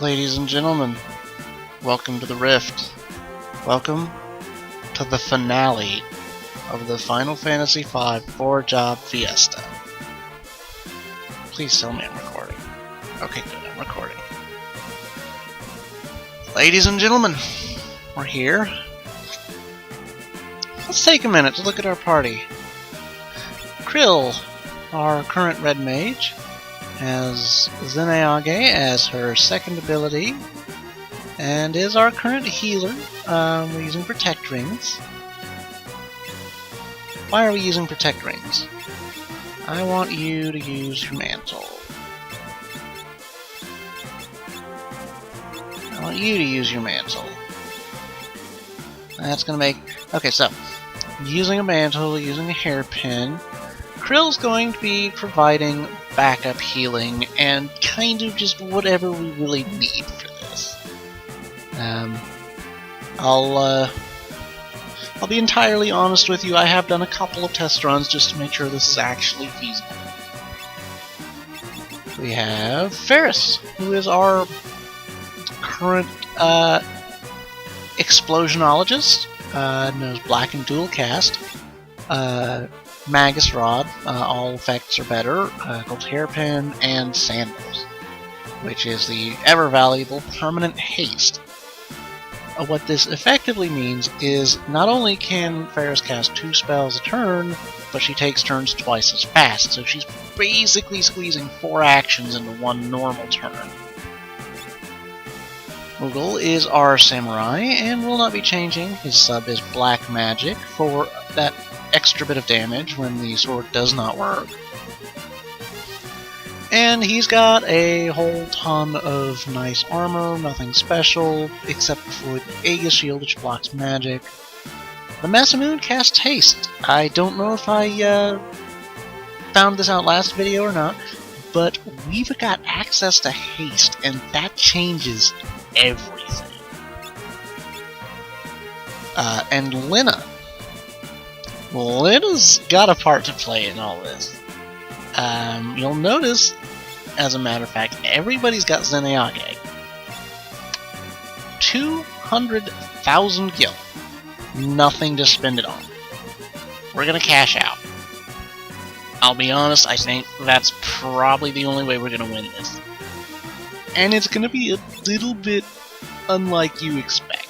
Ladies and gentlemen, welcome to the Rift. Welcome to the finale of the Final Fantasy V 4-job Fiesta. Please tell me I'm recording. Okay, good, I'm recording. Ladies and gentlemen, we're here. Let's take a minute to look at our party. Krill, our current red mage, has Zeneage as her second ability, and is our current healer. We're using Protect Rings. Why are we using Protect Rings? I want you to use your mantle. I want you to use your mantle. That's gonna make... Okay, so, using a mantle, using a hairpin, Krill's going to be providing backup healing and kind of just whatever we really need for this. I'll be entirely honest with you, I have done a couple of test runs just to make sure this is actually feasible. We have Ferris, who is our current explosionologist, knows Black and Dual Cast. Magus Rod, all effects are better, Gold Hairpin, and Sandals, which is the ever-valuable Permanent Haste. What this effectively means is not only can Ferris cast 2 spells a turn, but she takes turns twice as fast, so she's basically squeezing 4 actions into one normal turn. Moogle is our samurai, and will not be changing. His sub is Black Magic for that extra bit of damage when the sword does not work. And he's got a whole ton of nice armor, nothing special, except for the Aegis Shield, which blocks magic. The Masamune casts Haste. I don't know if I found this out last video or not, but we've got access to Haste, and that changes everything. And Lena's got a part to play in all this. You'll notice, as a matter of fact, everybody's got Zeneage. 200,000 gil. Nothing to spend it on. We're gonna cash out. I'll be honest, I think that's probably the only way we're gonna win this. And it's gonna be a little bit unlike you expect.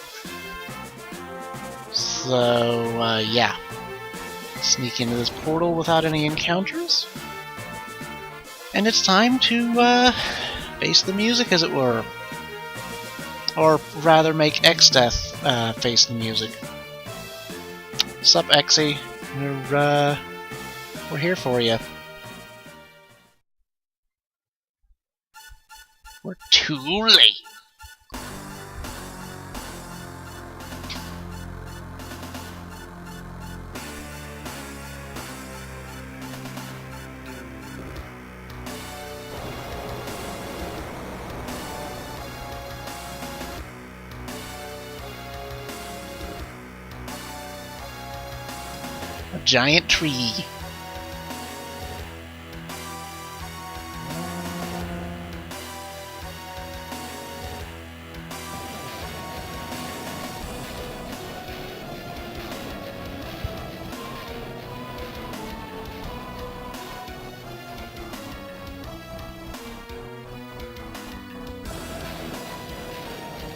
So, yeah. Sneak into this portal without any encounters. And it's time to face the music, as it were. Or rather, make X-Death face the music. Sup, Exy? We're here for you. We're too late. A giant tree.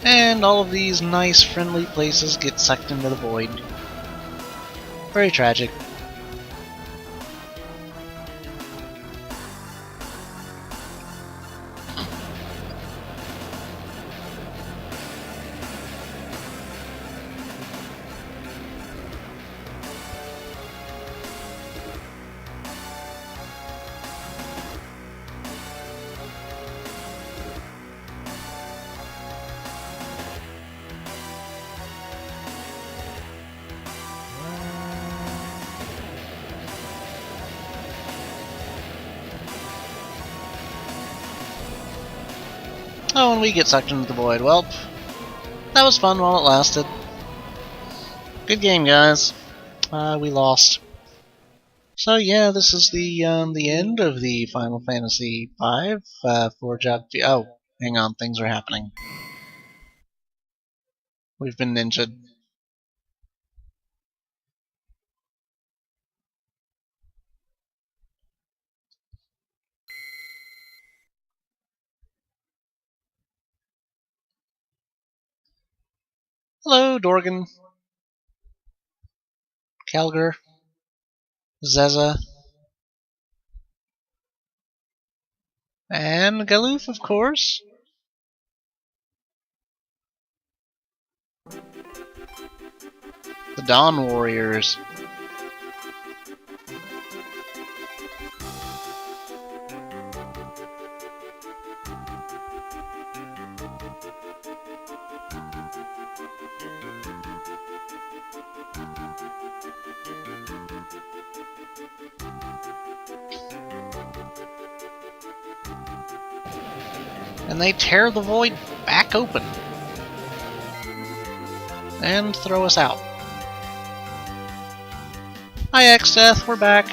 And all of these nice, friendly places get sucked into the void. Very tragic. Oh, and we get sucked into the void. Well, that was fun while it lasted. Good game, guys. We lost. So yeah, this is the end of the Final Fantasy V 4-job. Oh, Hang on, things are happening. We've been ninja'd. Hello, Dorgan. Kelger. Zeza. And Galoof, of course. The Dawn Warriors. And they tear the void back open. And throw us out. Hi, X-Death, we're back.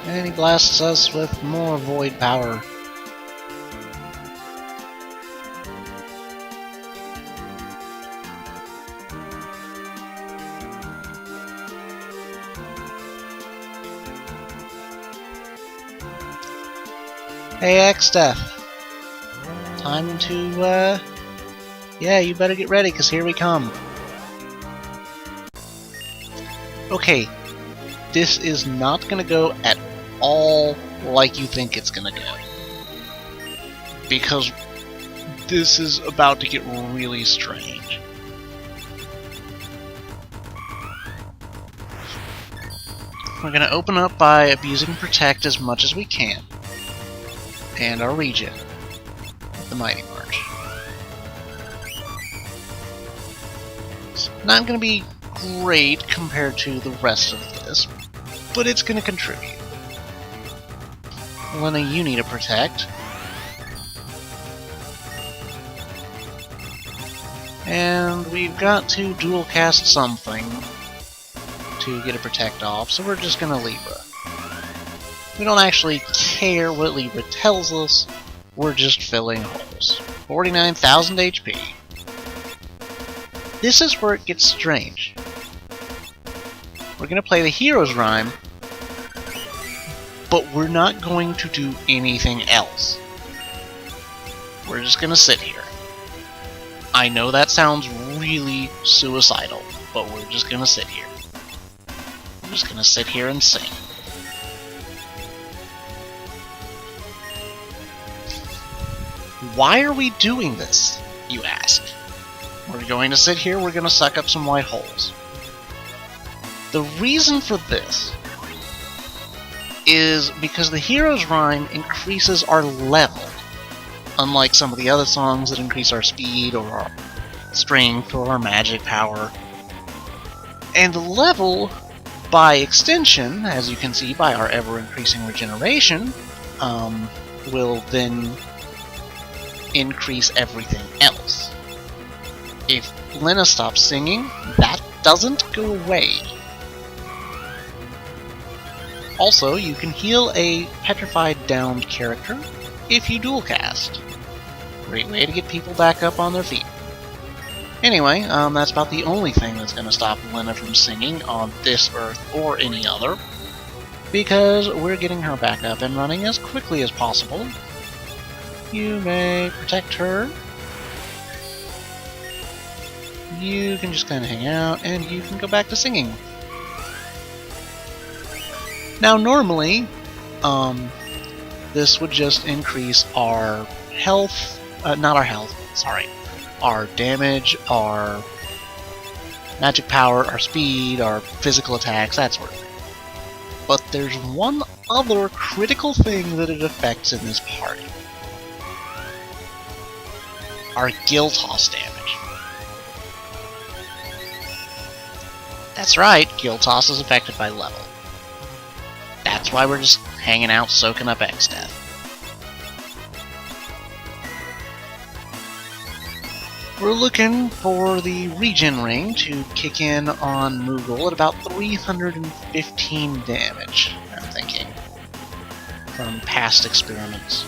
And he blasts us with more void power. Hey, X-Death. Time to, yeah, you better get ready, because here we come. Okay, this is not going to go at all like you think it's going to go. Because this is about to get really strange. We're going to open up by abusing Protect as much as we can. And our regen. The Mighty March. It's not going to be great compared to the rest of this, but it's going to contribute. Lena, you need a Protect. And we've got to dual cast something to get a Protect off, so we're just going to Libra. We don't actually care what Libra tells us, we're just filling holes. 49,000 HP. This is where it gets strange. We're going to play the Hero's Rhyme, but we're not going to do anything else. We're just going to sit here. I know that sounds really suicidal, but we're just going to sit here. We're just going to sit here and sing. Why are we doing this, you ask? We're going to sit here, we're going to suck up some white holes. The reason for this is because the Hero's Rhyme increases our level, unlike some of the other songs that increase our speed or our strength or our magic power. And the level, by extension, as you can see by our ever-increasing regeneration, will then increase everything else. If Lena stops singing, that doesn't go away. Also, you can heal a petrified downed character if you dual cast. Great way to get people back up on their feet. Anyway, that's about the only thing that's going to stop Lena from singing on this Earth or any other, because we're getting her back up and running as quickly as possible. You may protect her. You can just kind of hang out, and you can go back to singing. Now, normally, this would just increase our health, not our health, sorry, our damage, our magic power, our speed, our physical attacks, that sort of thing. But there's one other critical thing that it affects in this party. Our Gill Toss damage. That's right, Gill Toss is affected by level. That's why we're just hanging out, soaking up X-Death. We're looking for the regen ring to kick in on Moogle at about 315 damage, I'm thinking. from past experiments.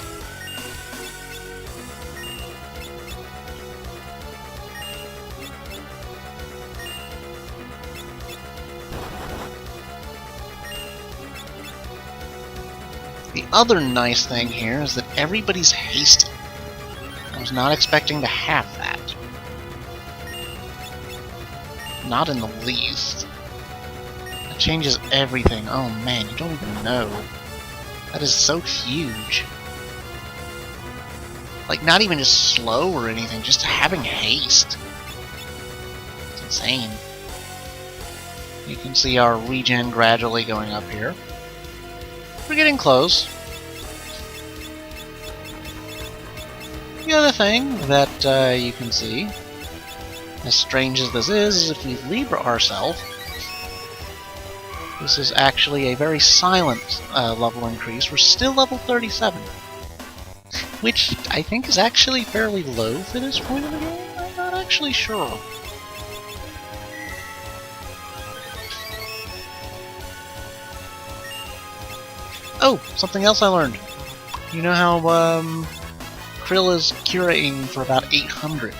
The other nice thing here is that everybody's hasted. I was not expecting to have that. Not in the least. That changes everything. Oh man, you don't even know. That is so huge. Like, not even just slow or anything, just having haste. It's insane. You can see our regen gradually going up here. We're getting close. The other thing that you can see, as strange as this is if we leave ourselves, this is actually a very silent level increase. We're still level 37, which I think is actually fairly low for this point of the game. I'm not actually sure. Oh, something else I learned. You know how Krill is curating for about 800.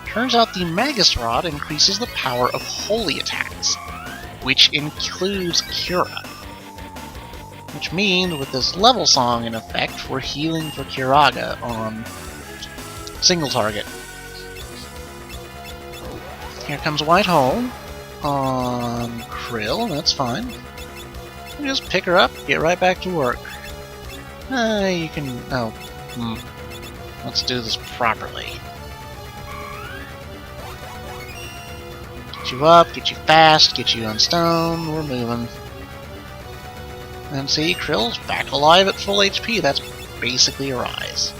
Turns out the Magus Rod increases the power of holy attacks, which includes Cura. Which means with this level song in effect, we're healing for Curaga on single target. Here comes a white hole on Krill, that's fine. You just pick her up, get right back to work. You can... oh. Let's do this properly. Get you up, get you fast, get you on stone, we're moving. And see, Krill's back alive at full HP, that's basically a rise.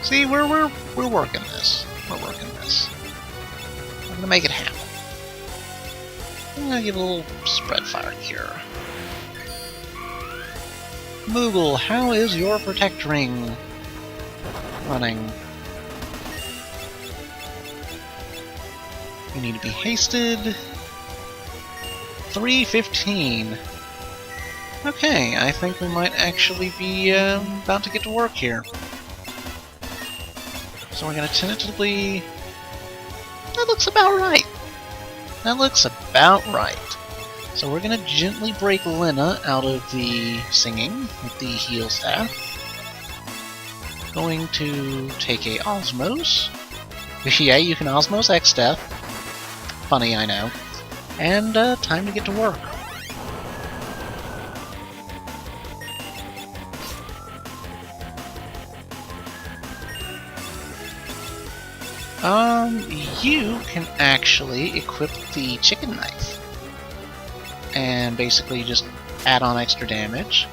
See, we're working this. We're working this. I'm gonna make it happen. I'm gonna give a little spread fire here. Moogle, how is your protect ring running? You need to be hasted. 315. Okay, I think we might actually be about to get to work here. So we're gonna tentatively... that looks about right. That looks about right. So we're going to gently break Lena out of the singing with the heal staff. Going to take a Osmos. Yeah, you can Osmos X Death. Funny, I know. And time to get to work. You can actually equip the chicken knife. And basically just add on extra damage.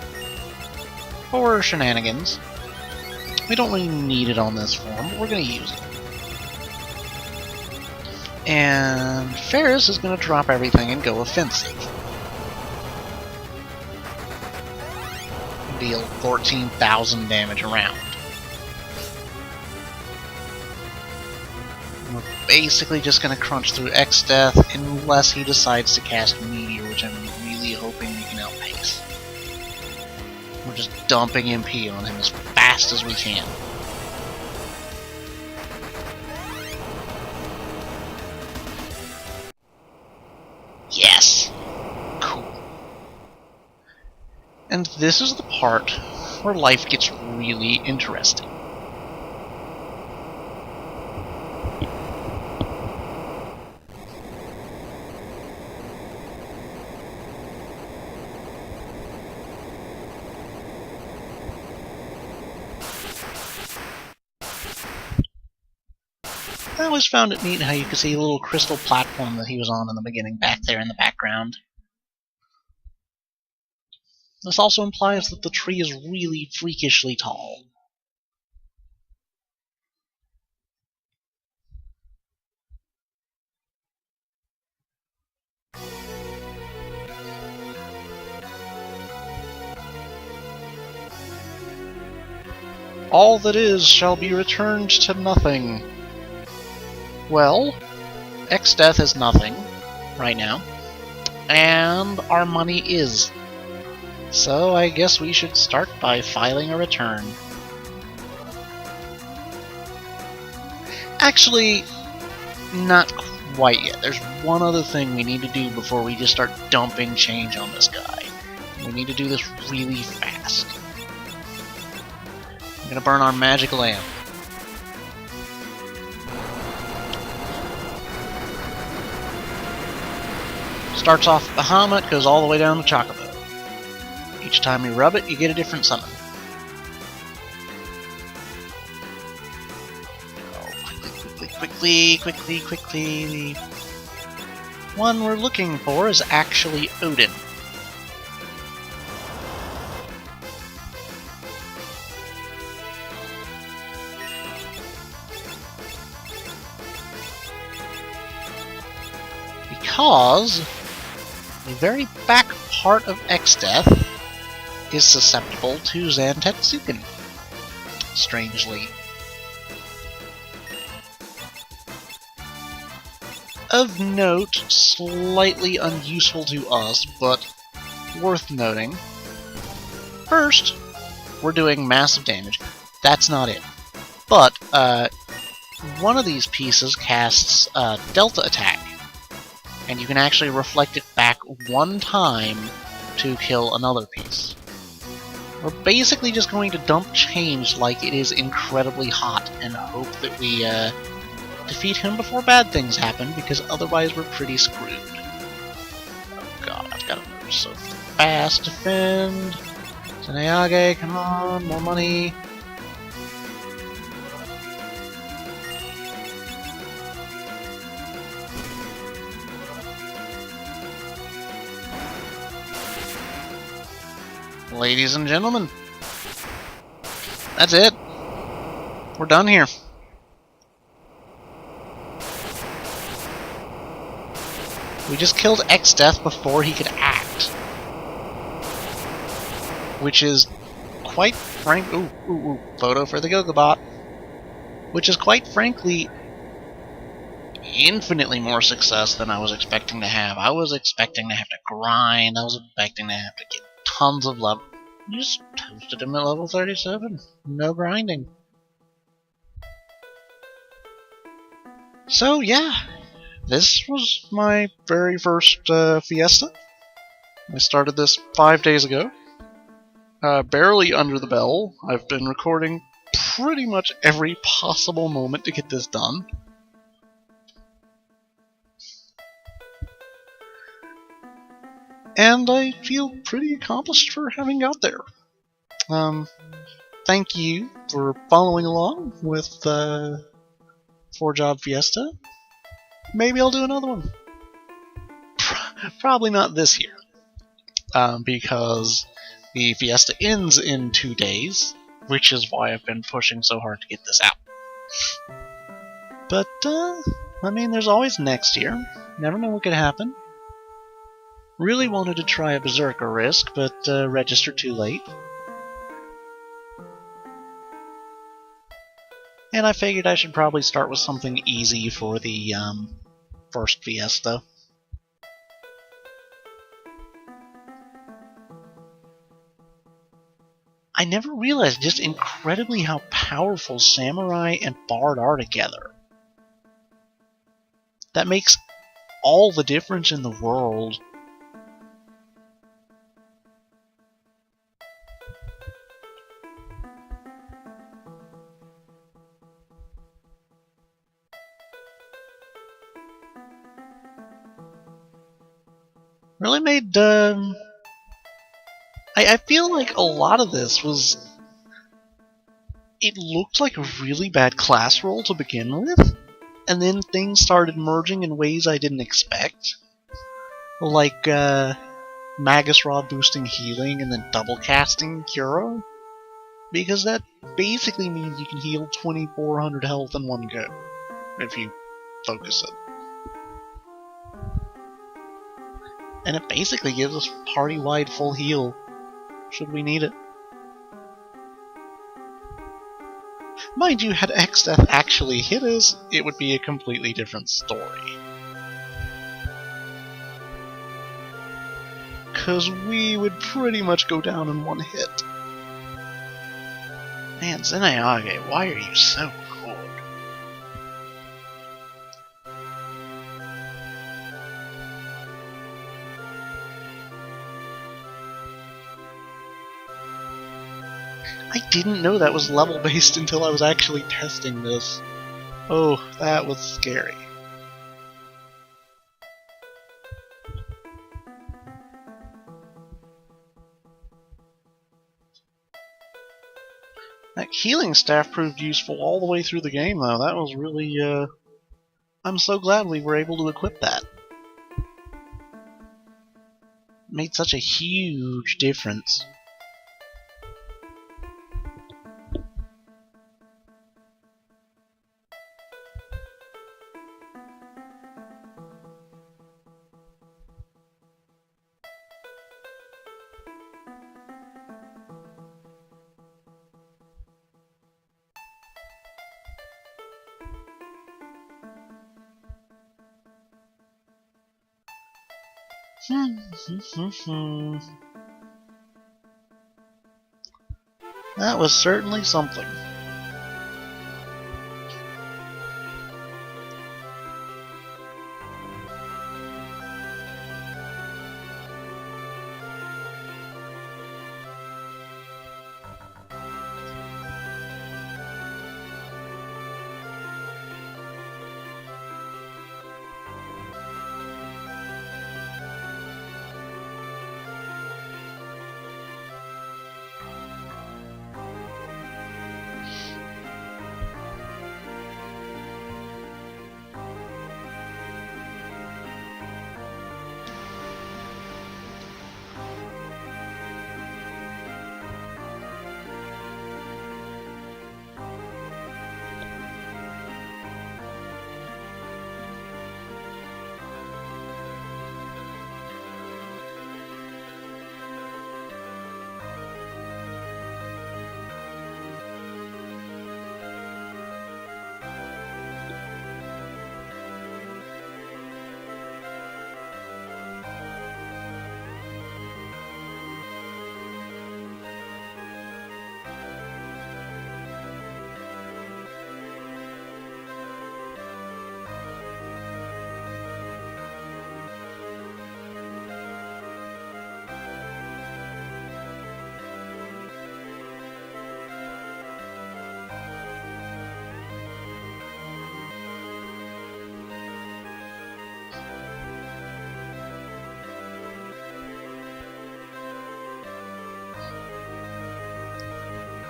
For shenanigans. We don't really need it on this form, but we're going to use it. And Ferris is going to drop everything and go offensive. Deal 14,000 damage around. We're basically just going to crunch through X-Death unless he decides to cast Meteor, which I'm really hoping we can outpace. We're just dumping MP on him as fast as we can. Yes! Cool. And this is the part where life gets really interesting. I always found it neat how you could see a little crystal platform that he was on in the beginning back there in the background. This also implies that the tree is really freakishly tall. All that is shall be returned to nothing. Well, X-Death is nothing right now. And our money is. So I guess we should start by filing a return. Actually, not quite yet. There's one other thing we need to do before we just start dumping change on this guy. We need to do this really fast. I'm gonna burn our magic lamp. Starts off at Bahamut, goes all the way down to Chocobo. Each time you rub it, you get a different summon. Quickly. The one we're looking for is actually Odin. Because the very back part of X-Death is susceptible to Zantetsuken. Strangely. Of note, slightly unuseful to us, but worth noting. First, we're doing massive damage. That's not it. But, one of these pieces casts Delta Attack, and you can actually reflect it back one time to kill another piece. We're basically just going to dump change like it is incredibly hot, and hope that we, defeat him before bad things happen, because otherwise we're pretty screwed. Oh god, I've got to move so fast. Defend! Tsuneage, come on, more money! Ladies and gentlemen, that's it. We're done here. We just killed X-Death before he could act. Which is quite photo for the Gogobot. Which is quite frankly infinitely more success than I was expecting to have. I was expecting to have to grind, I was expecting to have to get tons of level. Just toasted him at level 37. No grinding. So yeah. This was my very first Fiesta. I started this 5 days ago. Barely under the bell. I've been recording pretty much every possible moment to get this done. And I feel pretty accomplished for having got there. Thank you for following along with 4-Job Fiesta. Maybe I'll do another one. Probably not this year. Because the Fiesta ends in 2 days, which is why I've been pushing so hard to get this out. But, I mean, there's always next year. Never know what could happen. Really wanted to try a Berserker Risk, but registered too late. And I figured I should probably start with something easy for the first Fiesta. I never realized just incredibly how powerful Samurai and Bard are together. That makes all the difference in the world. Really made, I feel like a lot of this was... It looked like a really bad class roll to begin with, and then things started merging in ways I didn't expect. Like, Magus Rod boosting healing and then double casting Curo. Because that basically means you can heal 2400 health in one go, if you focus it. And it basically gives us party-wide full heal, should we need it. Mind you, had X-Death actually hit us, it would be a completely different story. because we would pretty much go down in one hit. Man, Zenayage, why are you so good? I didn't know that was level-based until I was actually testing this. Oh, that was scary. That healing staff proved useful all the way through the game, though. That was really, I'm so glad we were able to equip that. It made such a huge difference. That was certainly something.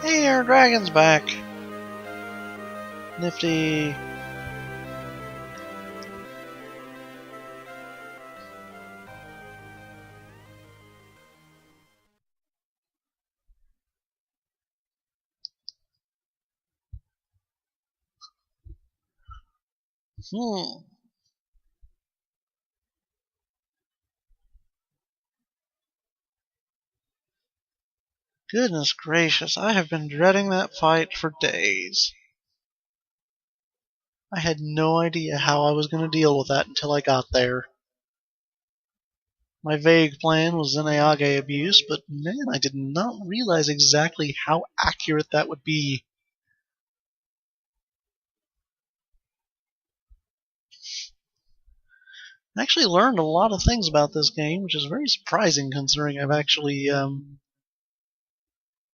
Hey, our dragon's back. Nifty. Goodness gracious, I have been dreading that fight for days. I had no idea how I was going to deal with that until I got there. My vague plan was Zenayage abuse, but man, I did not realize exactly how accurate that would be. I actually learned a lot of things about this game, which is very surprising considering I've actually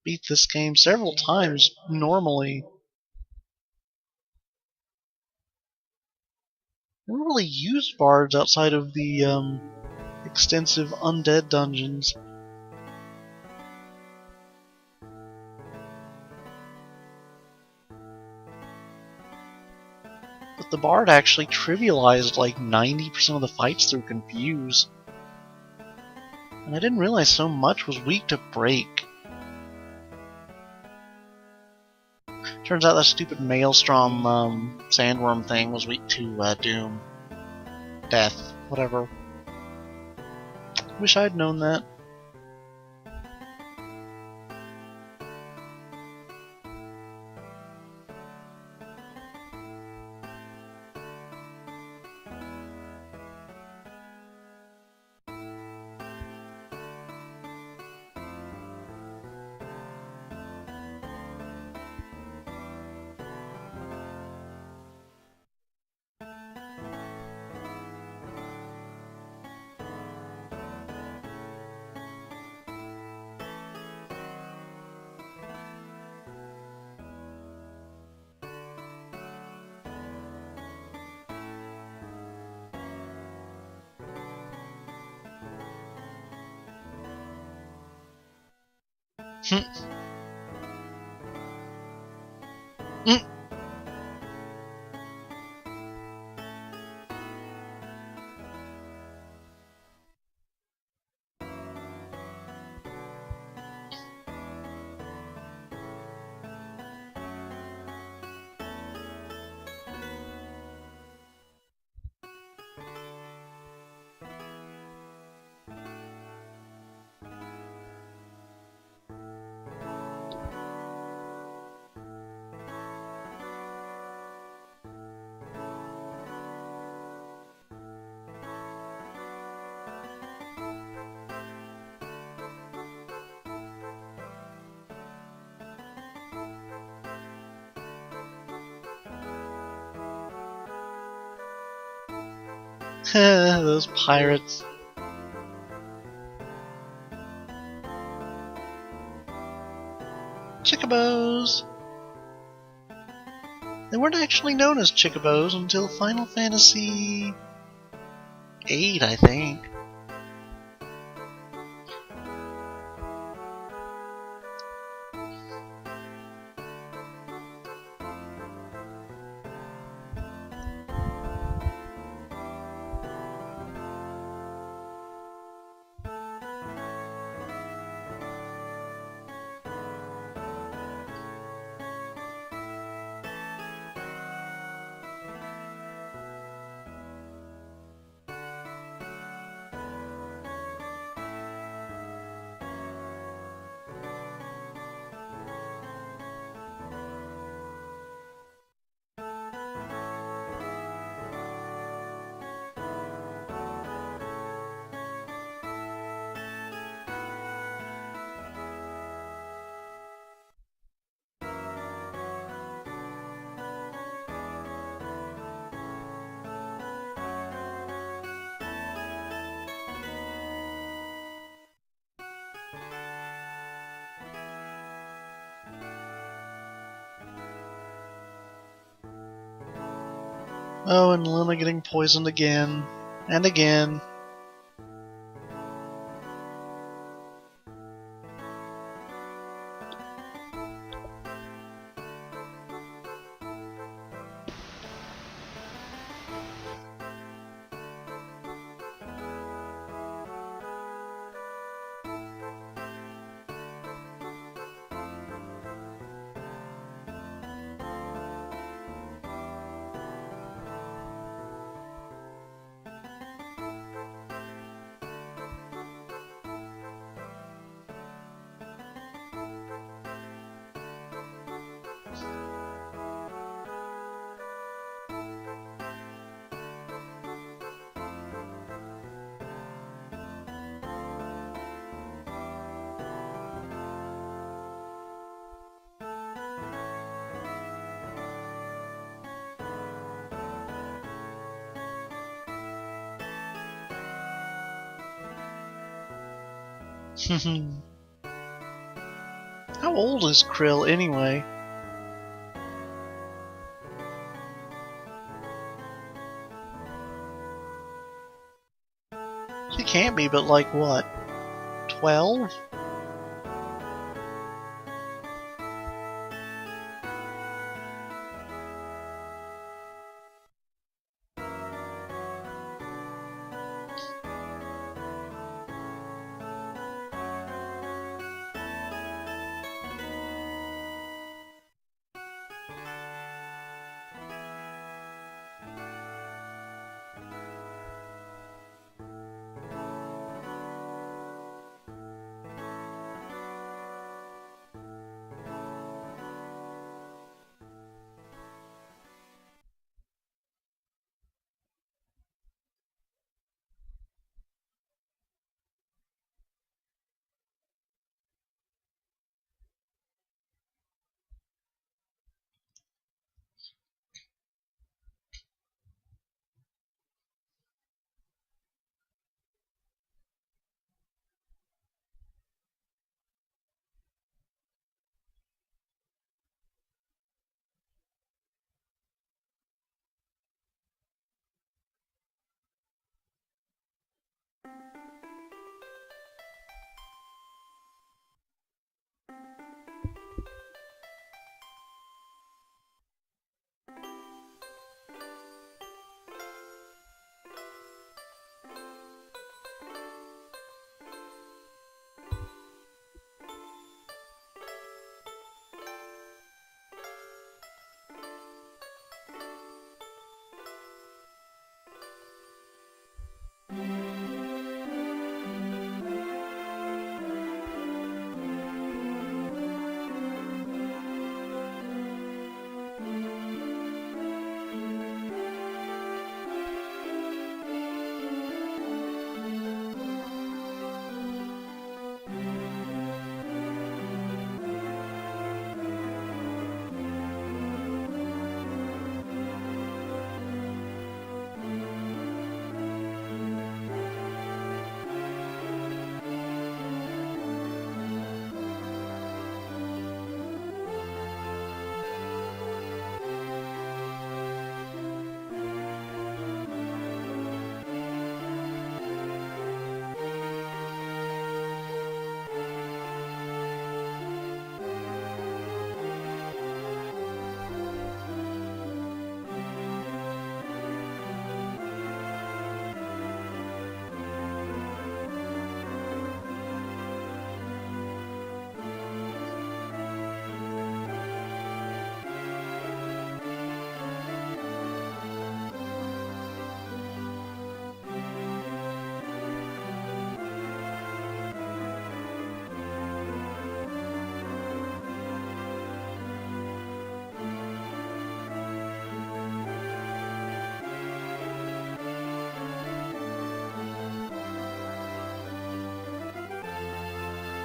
beat this game several times normally. I never really used bards outside of the extensive undead dungeons. But the bard actually trivialized like 90% of the fights through Confuse. And I didn't realize so much was weak to break. Turns out that stupid Maelstrom sandworm thing was weak to Doom. Death. Whatever. Wish I'd known that. Those pirates. Chicobos! They weren't actually known as Chicobos until Final Fantasy VIII, I think. Oh, and Luna getting poisoned again. And again. How old is Krill anyway? She can't be, but like what? 12?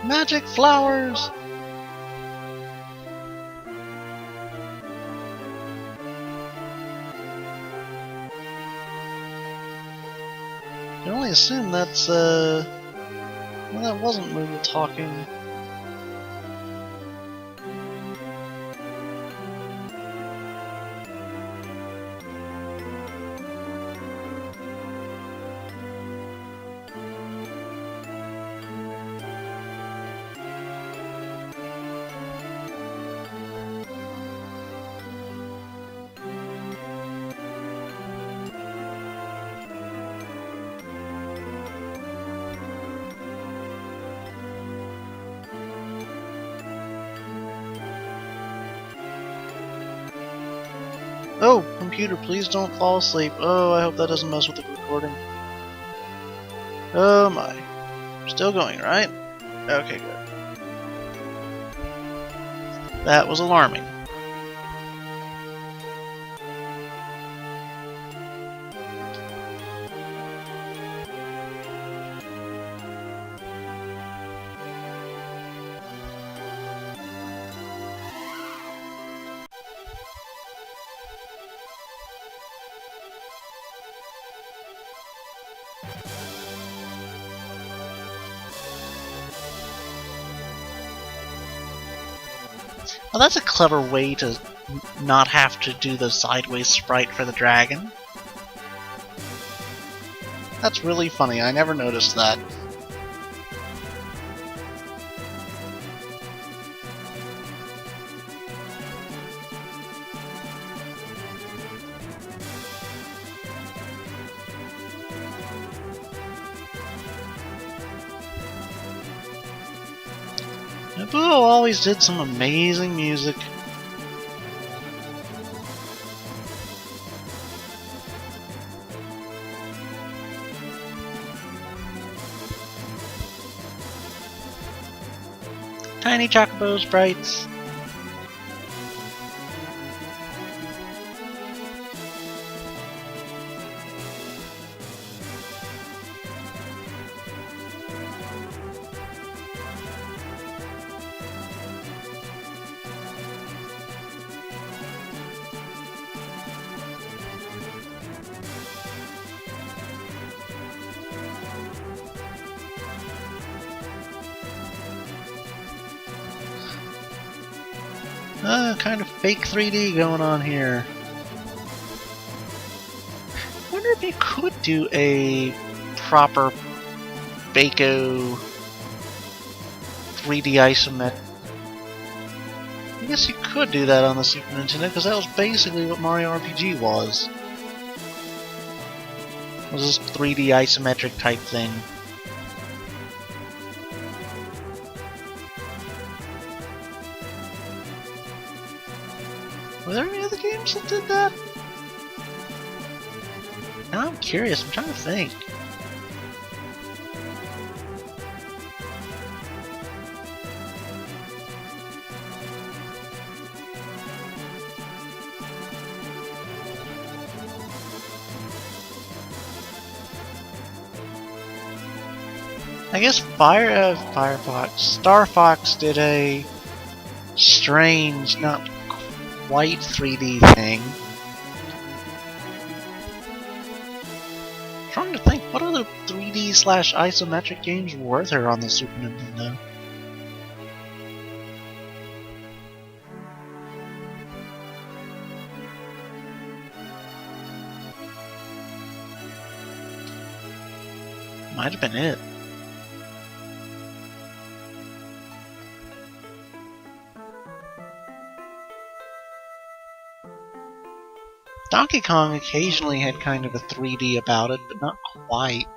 Magic flowers! I can only assume that's, well, that wasn't Moogle talking. Oh, computer, please don't fall asleep. Oh, I hope that doesn't mess with the recording. Oh my. Still going, right? Okay, good. That was alarming. Well, that's a clever way to not have to do the sideways sprite for the dragon. That's really funny, I never noticed that. Boo always did some amazing music. Tiny chocobo sprites. Kind of fake 3D going on here. Wonder if you could do a proper Baco 3D isometric. I guess you could do that on the Super Nintendo, because that was basically what Mario RPG was. It was this 3D isometric type thing. Were there any other games that did that? Now I'm curious, I'm trying to think. I guess Star Fox did a strange, not quite 3D thing. I'm trying to think, what other 3D / isometric games were there on the Super Nintendo? Might have been it. Donkey Kong occasionally had kind of a 3D about it, but not quite.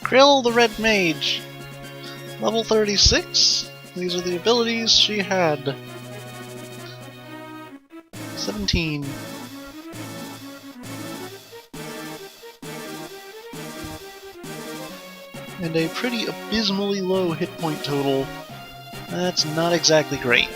Krill the Red Mage. Level 36. These are the abilities she had. 17. And a pretty abysmally low hit point total. That's not exactly great.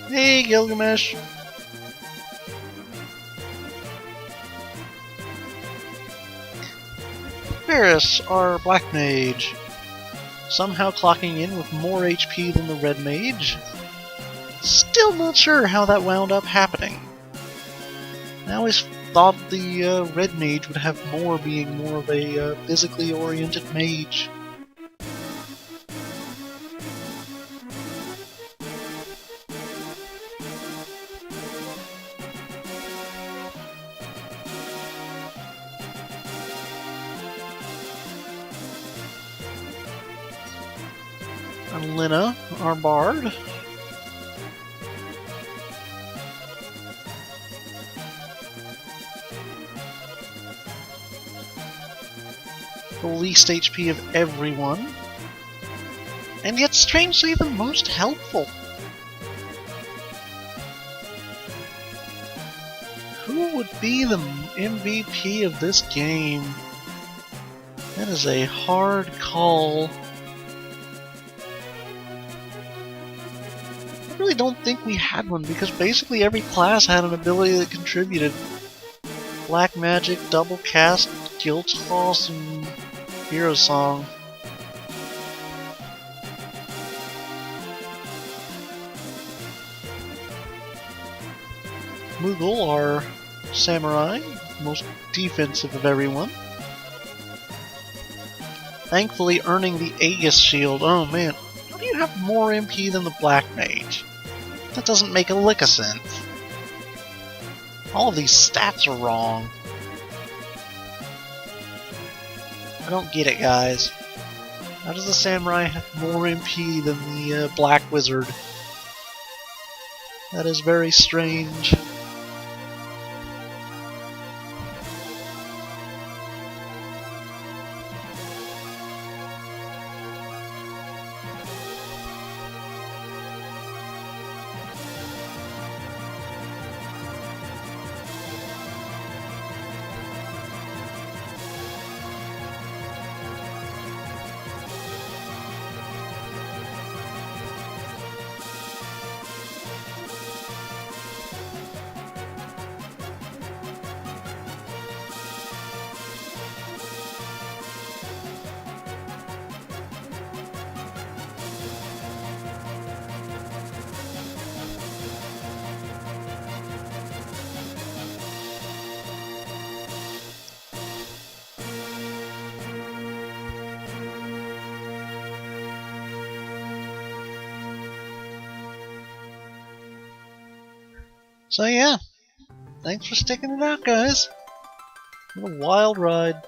Hey, Gilgamesh! Varus, our Black Mage. Somehow clocking in with more HP than the Red Mage. Still not sure how that wound up happening. I always thought the Red Mage would have more, being more of a physically oriented mage. Lina, our bard. The least HP of everyone. And yet strangely the most helpful. Who would be the MVP of this game? That is a hard call. I really don't think we had one, because basically every class had an ability that contributed. Black Magic, Double Cast, Guild Toss, and Hero Song. Moogle, our samurai, most defensive of everyone. Thankfully earning the Aegis Shield. Oh man, how do you have more MP than the Black Mage? That doesn't make a lick of sense. All of these stats are wrong. I don't get it, guys. How does the Samurai have more MP than the Black Wizard? That is very strange. So yeah, thanks for sticking it out, guys. What a wild ride.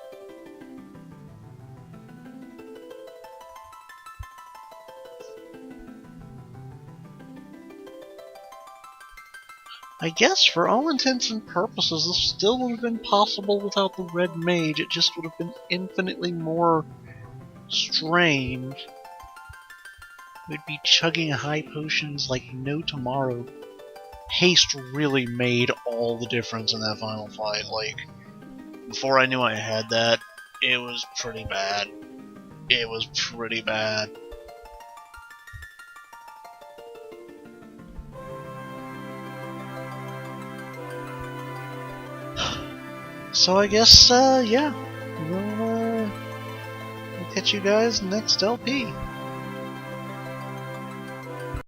I guess for all intents and purposes, this still would have been possible without the Red Mage. It just would have been infinitely more strange. We'd be chugging high potions like no tomorrow. Haste really made all the difference in that final fight. Like, before I knew I had that, it was pretty bad. It was pretty bad. So I guess, yeah, we'll catch you guys next LP.